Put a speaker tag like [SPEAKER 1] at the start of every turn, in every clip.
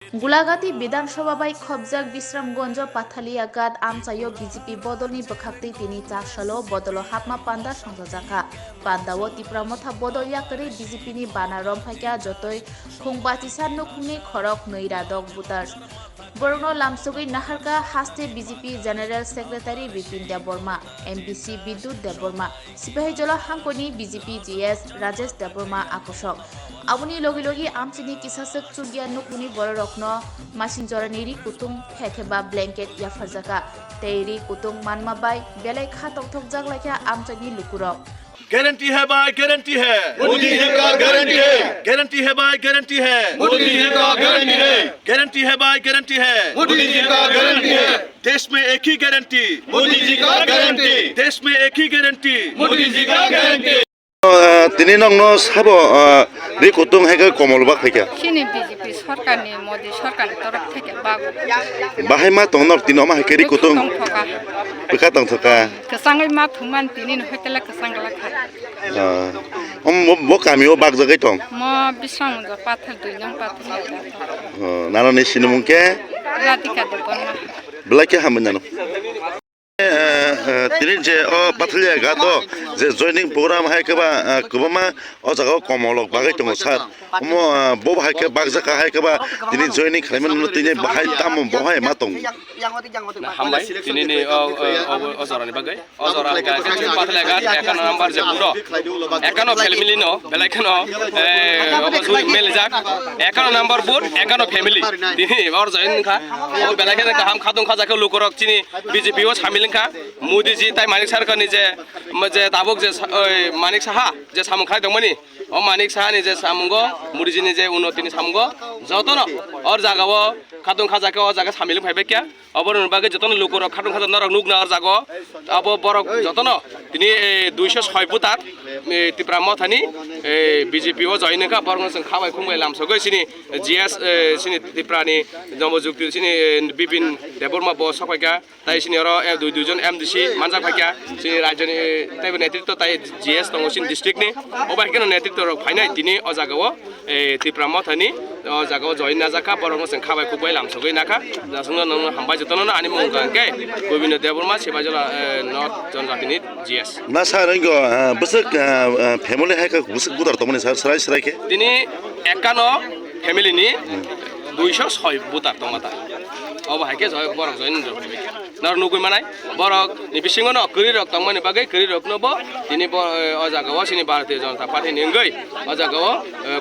[SPEAKER 1] Gulagati Bidanshoba by Khobjak Bisramgonjo Pathalia Gad Amsayo BJP Bodolni Bakakti Tini Chashalo Bodolo Hapma Panda Songjaka Pandawo Tipramotha Bodol Yakari BJP ni Bana Romphaika Jotoi Khungbatisan Nukhungni Khorok Noiradok Butars Borno Lamsugui Naharka Haste BJP General Secretary Bipin Deborma MBC Bidut Deborma Sipahijola Hankoni BJP GS Rajesh Deborma Akoshok Abuni logi logi amchini kisasek chugia nukuni borokno masin joraniri kutung hekeba blanket ya farzaka teiri kutung manma bai belai khatok thok jaglakya amchani lukurok
[SPEAKER 2] guarantee है भाई guarantee है
[SPEAKER 3] मोदी जी का guarantee है
[SPEAKER 2] guarantee है भाई guarantee है
[SPEAKER 3] मोदी जी का guarantee है
[SPEAKER 2] गारंटी है भाई गारंटी है
[SPEAKER 3] मोदी जी का गारंटी है
[SPEAKER 2] देश में एक ही गारंटी
[SPEAKER 3] मोदी जी का गारंटी
[SPEAKER 2] देश में एक ही गारंटी
[SPEAKER 3] मोदी जी का गारंटी
[SPEAKER 4] তিনি নংনো সাবো রি কুতুং হেগে কমলবা খাইকা
[SPEAKER 5] সিনি বিজেপি সরকারনি মোদি সরকারের তরফ থেকে বাগু
[SPEAKER 4] বাহাই মা তংনক তিনো মা হেকে রি কুতুং
[SPEAKER 5] থকা
[SPEAKER 4] বেকা তং থকা
[SPEAKER 5] কেসাঙ্গই মা থুমান তিনিন হইতেলা কেসাঙ্গলা খা
[SPEAKER 4] bo kamio bag jagai tong
[SPEAKER 5] ম বিসাং দ পাথর দুই নং পাথর
[SPEAKER 4] narani sinumungke
[SPEAKER 5] Radhika দেবনা
[SPEAKER 4] belake hamen nano তিনি যে পাথলিয়া গাতো যে জয়নিং প্রোগ্রাম হাইকেবা কবমা ও জায়গা কমলক বাগাই দङ স্যার বো হাইকে বাগজাকা হাইকেবা তিনি জয়নিং খাইমান তিনি বাহাই তাম বহাই মা দङ
[SPEAKER 6] हामबाय दिनैनि अजरानि बागै अजरा गाके पाथला गात एकान नाम्बार जे बुरो एकानो फेमिलि नो बेलायखनो जुइ मेलजाक एकानो नाम्बार बुर एकानो फेमिलि दिनै और जयनखा ओ बेलायखनो हाम खादुं खाजाखौ लुकरक चिनि बीजेपी ओ सामिलखा मोदी जी ताइ मानिक सरकारनि जे दाबक जे मानिक साहा जे सामखाय दंमोनि ओ मानिक साहानि जे सामुंगो मोदी जीनि जे उन्नतिनि सामुंगो जतन और जागाव खादुं खाजाखौ ओ जागा सामिल फायबाय क्या अबर बागे जतन लोकर खादुं खाजा नरक नुग नार जागो अब बरक जतन तिनि 206 बुतार तिप्रा मथानि बीजेपी ओ जयनका बरगसन खाबाय खुंबाय लामसगै सिनि जीएस सिनि तिप्रानि नवजुक्ति सिनि बिपिन देबरमा ब सफायका ताइ सिनि र दुइ दुइजन एमडीसी मानजा फायका सिनि राज्यनि ताइ नेतृत्व ताइ जीएस दङ सिनि डिस्ट्रिक्टनि अबायकेन नेतृत्व फाइनाय तिनि अ जागाव तिप्रा मथानि अ जागाव जयन नाजाका बरगसन खाबाय खुंबाय लामसगै नाका जासंग नङ हामबाय जतन ani mungkangke Bobino Deborma Sibajola North Jonathan GS
[SPEAKER 4] na sar ngo busuk family haika busuk budar tomani sar sarai sarai ke
[SPEAKER 6] তিনি একানো ফ্যামিলি নি 206 বুতার দমাতা অব হাইকে জয় বরক জয়ন নর নুগুই মানাই বরক নি বিসিঙ্গ ন করি রক তমনি বাগে করি রক নব তিনি অ জাগাও সিনি ভারতীয় জনতা পার্টি নিঙ্গই অ জাগাও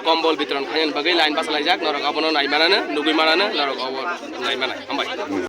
[SPEAKER 6] কম্বল বিতরণ খাইন বাগে লাইন বাসলাই যাক নরক অবন নাই মানানে নুগুই মানানে নরক অব নাই মানাই হামবাই